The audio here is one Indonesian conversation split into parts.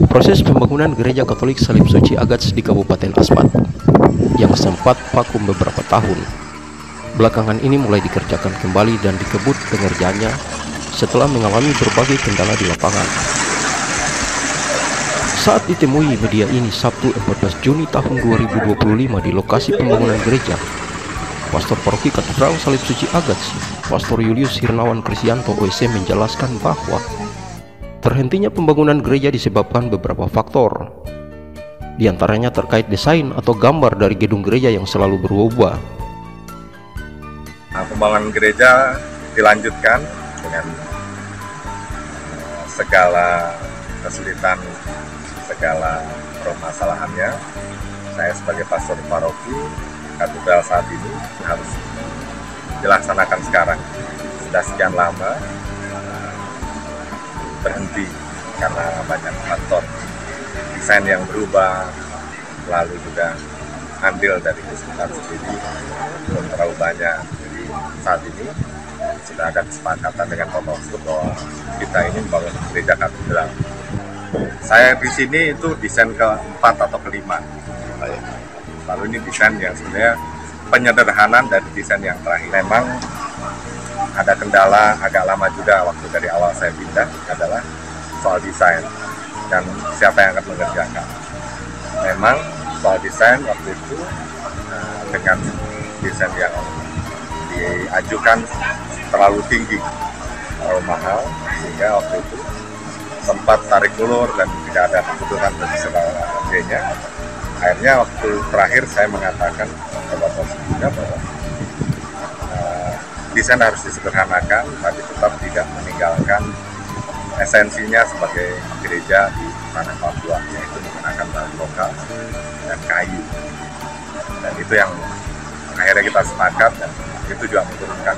Proses pembangunan Gereja Katolik Salib Suci Agats di Kabupaten Asmat yang sempat vakum beberapa tahun, belakangan ini mulai dikerjakan kembali dan dikebut pengerjaannya setelah mengalami berbagai kendala di lapangan. Saat ditemui media ini Sabtu 14 Juni tahun 2025 di lokasi pembangunan gereja, Pastor Paroki Katedral Salib Suci Agats, Pastor Julius Hirnawan Kristianto OSC menjelaskan bahwa terhentinya pembangunan gereja disebabkan beberapa faktor. Di antaranya terkait desain atau gambar dari gedung gereja yang selalu berubah. Nah, pembangunan gereja dilanjutkan dengan segala kesulitan, segala permasalahannya. Saya sebagai pastor paroki katedral saat ini harus dilaksanakan sekarang. Sudah sekian lama berhenti karena banyak faktor desain yang berubah, lalu juga andil dari kesulitan sendiri belum terlalu banyak. Jadi saat ini sudah ada kesepakatan dengan Bapak Uskup bahwa kita ini membangun gereja katedral. Saya di sini itu desain keempat atau kelima. Lalu ini desain yang sebenarnya penyederhanaan dari desain yang terakhir. Memang ada kendala agak lama juga waktu dari awal saya pindah adalah soal desain dan siapa yang akan mengerjakan. Memang soal desain waktu itu dengan desain yang diajukan terlalu tinggi, terlalu mahal, sehingga waktu itu sempat tarik ulur dan tidak ada keputusan dari sebagainya. Akhirnya waktu terakhir saya mengatakan kepada Bapak juga bahwa desain harus disederhanakan, tapi tetap tidak meninggalkan esensinya sebagai gereja di tanah Papua, yaitu menggunakan bahan lokal dan kayu. Dan itu yang akhirnya kita sepakat, dan itu juga menurunkan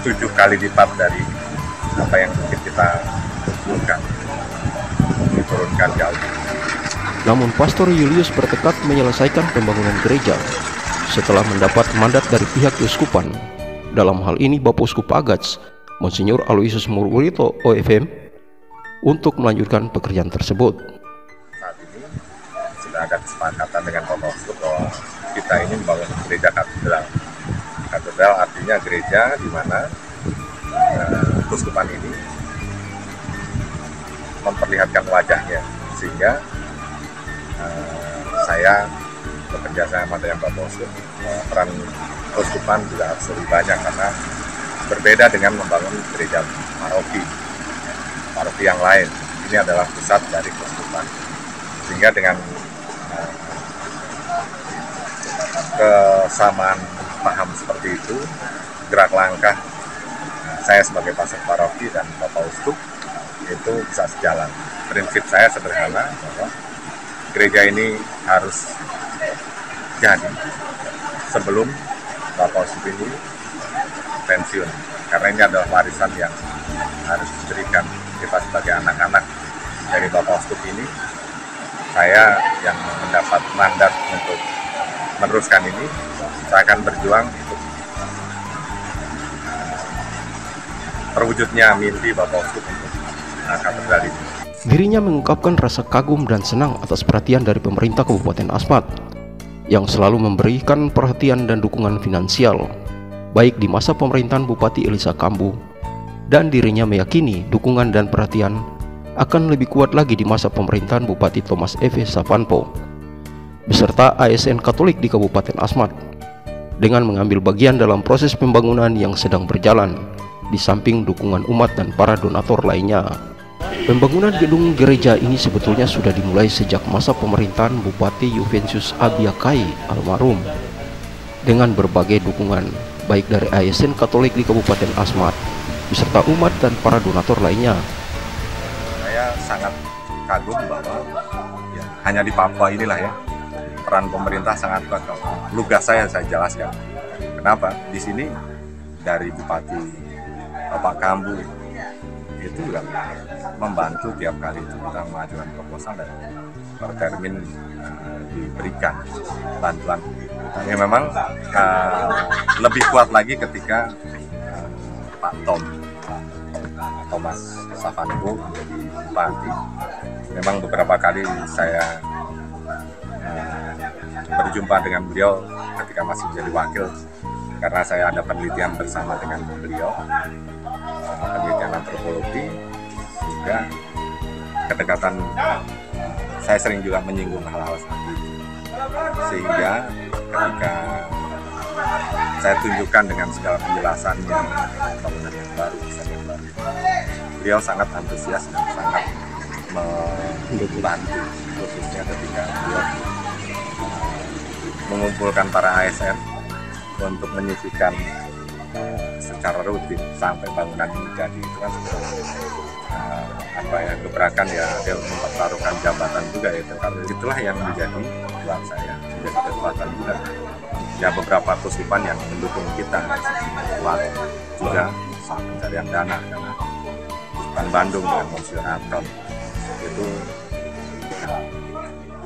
7 kali lipat dari apa yang mungkin kita butuhkan, diturunkan jauh. Namun Pastor Julius bertekad menyelesaikan pembangunan gereja setelah mendapat mandat dari pihak keuskupan, dalam hal ini Bapak Uskup Agats, Monsinyur Aloysius Murwilito OFM, untuk melanjutkan pekerjaan tersebut. Saat ini sudah ada kesepakatan dengan Bapak Uskup bahwa kita ini membangun gereja katedral. Katedral artinya gereja di mana keuskupan ini memperlihatkan wajahnya, sehingga saya bekerja sama dengan Bapak Uskup, peran keuskupan juga harus lebih banyak karena berbeda dengan membangun gereja paroki yang lain. Ini adalah pusat dari keuskupan, sehingga dengan kesamaan paham seperti itu, gerak langkah saya sebagai pastor paroki dan Bapak Uskup itu bisa sejalan. Prinsip saya sederhana bahwa gereja ini harus jadi sebelum Bapak Uskup ini pensiun, karena ini adalah warisan yang harus diberikan kita sebagai anak-anak dari Bapak Uskup ini. Saya yang mendapat mandat untuk meneruskan ini, saya akan berjuang untuk terwujudnya mimpi Bapak Uskup untuk katedral ini. Dirinya mengungkapkan rasa kagum dan senang atas perhatian dari pemerintah Kabupaten Asmat yang selalu memberikan perhatian dan dukungan finansial, baik di masa pemerintahan Bupati Elisa Kambu, dan dirinya meyakini dukungan dan perhatian akan lebih kuat lagi di masa pemerintahan Bupati Thomas F. Savanpo, beserta ASN Katolik di Kabupaten Asmat, dengan mengambil bagian dalam proses pembangunan yang sedang berjalan, di samping dukungan umat dan para donatur lainnya. Pembangunan gedung gereja ini sebetulnya sudah dimulai sejak masa pemerintahan Bupati Juventus Abiakai almarhum, dengan berbagai dukungan baik dari ASN Katolik di Kabupaten Asmat beserta umat dan para donatur lainnya. Saya sangat kagum bahwa hanya di Papua inilah ya peran pemerintah sangat kuat. Lugas saya jelaskan. Kenapa? Di sini dari Bupati Bapak Kambu itu juga membantu tiap kali itu kita mengajukan proposal dan tertermin diberikan bantuan. Yang memang lebih kuat lagi ketika Pak Tom Thomas Savanko menjadi bupati. Memang beberapa kali saya berjumpa dengan beliau ketika masih menjadi wakil, karena saya ada penelitian bersama dengan beliau, penelitian antropologi juga. Kedekatan saya sering juga menyinggung hal-hal seperti itu, sehingga ketika saya tunjukkan dengan segala penjelasannya bangunan yang baru, beliau sangat antusias dan sangat membantu, khususnya ketika beliau mengumpulkan para ASN untuk menyisikan secara rutin sampai bangunan ini jadi. Itu kan gebrakan ya, dia mempertaruhkan jabatan juga itu, karena itulah yang menjadi buat saya menjadi kekuatan juga. Ya, beberapa kusipan yang mendukung kita kuat juga saat pencarian dana, karena Kusipan Bandung dengan Monsieur Anton itu,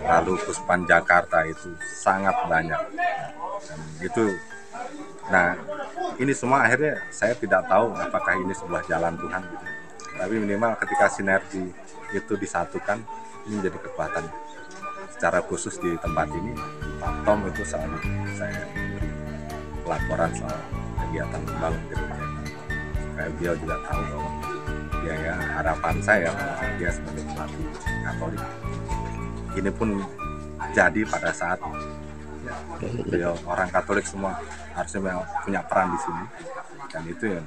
lalu Kusipan Jakarta itu sangat banyak. Dan itu, nah ini semua akhirnya saya tidak tahu apakah ini sebuah jalan Tuhan gitu. Tapi minimal ketika sinergi itu disatukan, ini menjadi kekuatan. Secara khusus di tempat ini, Pak Tom itu selalu saya beri laporan soal kegiatan membangun gereja. Supaya beliau juga tahu bahwa ya harapan saya bahwa dia sebagai pelatih Katolik ini pun jadi pada saat ya, beliau orang Katolik semua harusnya punya peran di sini, dan itu ya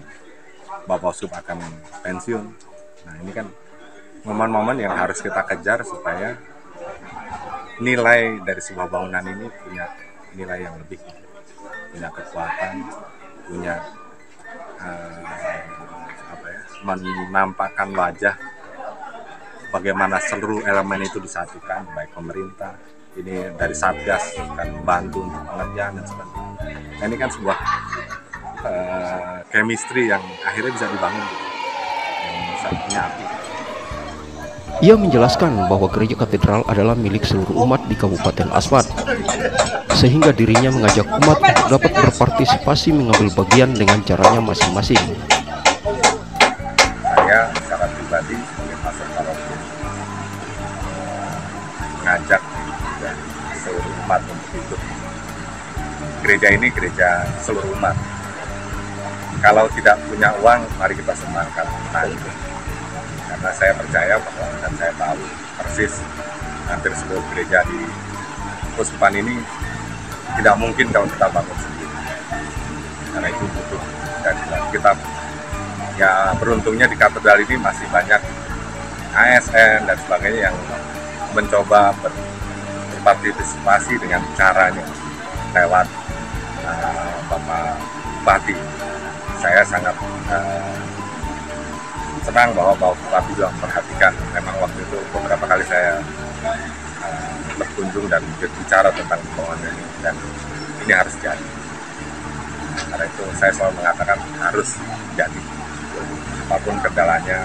Bapak Uskup akan pensiun. Nah, ini kan momen-momen yang harus kita kejar supaya nilai dari sebuah bangunan ini punya nilai yang lebih, punya kekuatan, punya menampakkan wajah bagaimana seluruh elemen itu disatukan, baik pemerintah, ini dari Satgas kan membantu untuk pengerjaan dan sebagainya. Nah, ini kan sebuah chemistry yang akhirnya bisa dibangun gitu, yang bisa menyatu. Ia menjelaskan bahwa gereja katedral adalah milik seluruh umat di Kabupaten Asmat, sehingga dirinya mengajak umat untuk dapat berpartisipasi mengambil bagian dengan caranya masing-masing. Saya secara pribadi sebagai pastor paroki mengajak seluruh umat untuk ikut. Gereja ini gereja seluruh umat. Kalau tidak punya uang, mari kita sumbangkan. Karena saya percaya bahwa, dan saya tahu persis hampir seluruh gereja di Kusipan ini tidak mungkin kalau kita bangun sendiri. Karena itu butuh, dan kita ya beruntungnya di katedral ini masih banyak ASN dan sebagainya yang mencoba berpartisipasi dengan caranya lewat Bapak Bupati. Saya sangat senang bahwa Bapak Bupati juga memperhatikan. Memang waktu itu beberapa kali saya berkunjung dan berbicara tentang pembangunan ini, dan ini harus jadi. Karena itu saya selalu mengatakan harus jadi. Apapun kendalanya,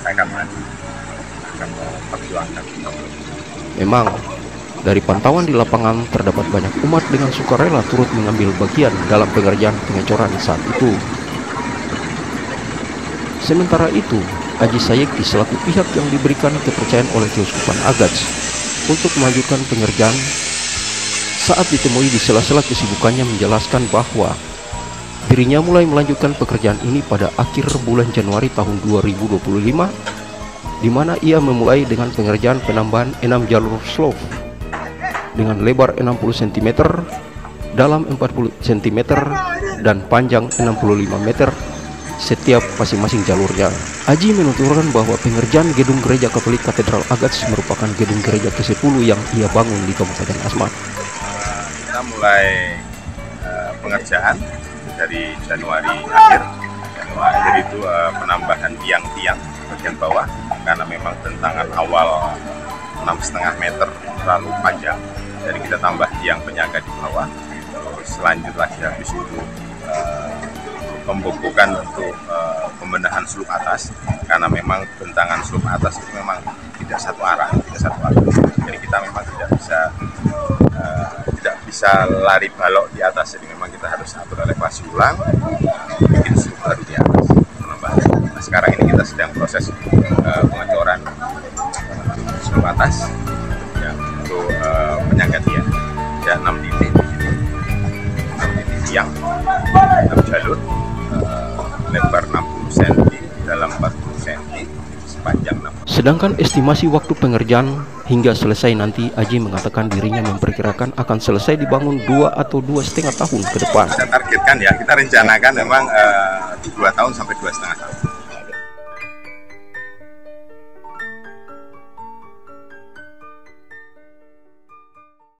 saya akan maju, akan memperjuangkan. Memang, dari pantauan di lapangan terdapat banyak umat dengan sukarela turut mengambil bagian dalam pengerjaan pengecoran saat itu. Sementara itu, Haji Sayekti selaku pihak yang diberikan kepercayaan oleh Keuskupan Agats untuk melanjutkan pengerjaan, saat ditemui di sela-sela kesibukannya menjelaskan bahwa dirinya mulai melanjutkan pekerjaan ini pada akhir bulan Januari tahun 2025, di mana ia memulai dengan pengerjaan penambahan 6 jalur slope dengan lebar 60 cm, dalam 40 cm, dan panjang 65 meter setiap masing-masing jalurnya. Haji menuturkan bahwa pengerjaan gedung gereja Katolik Katedral Agats merupakan gedung gereja ke-10 yang ia bangun di Kabupaten Asmat. Kita mulai pengerjaan dari Januari akhir. Itu penambahan tiang-tiang bagian bawah, karena memang bentangan awal 6,5 meter terlalu panjang. Jadi kita tambah tiang penyangga di bawah. Terus lanjut lagi habis itu pembukukan untuk pembenahan slup atas, karena memang bentangan slup atas itu memang tidak satu arah. Jadi kita memang tidak bisa lari balok di atas. Jadi memang kita harus atur elevasi ulang, bikin slup baru di atas. Nah, sekarang ini kita sedang proses pengecoran sebelum atas yang untuk penyangga tiang. Ada 6 titik di sini, 6 titik tiang, 6 jalur, lebar 60 cm, dalam 40 cm, sepanjang 6. Sedangkan estimasi waktu pengerjaan hingga selesai nanti, Aji mengatakan dirinya memperkirakan akan selesai dibangun 2 atau 2,5 tahun ke depan. Kita targetkan ya, kita rencanakan memang 2 tahun sampai 2,5 tahun.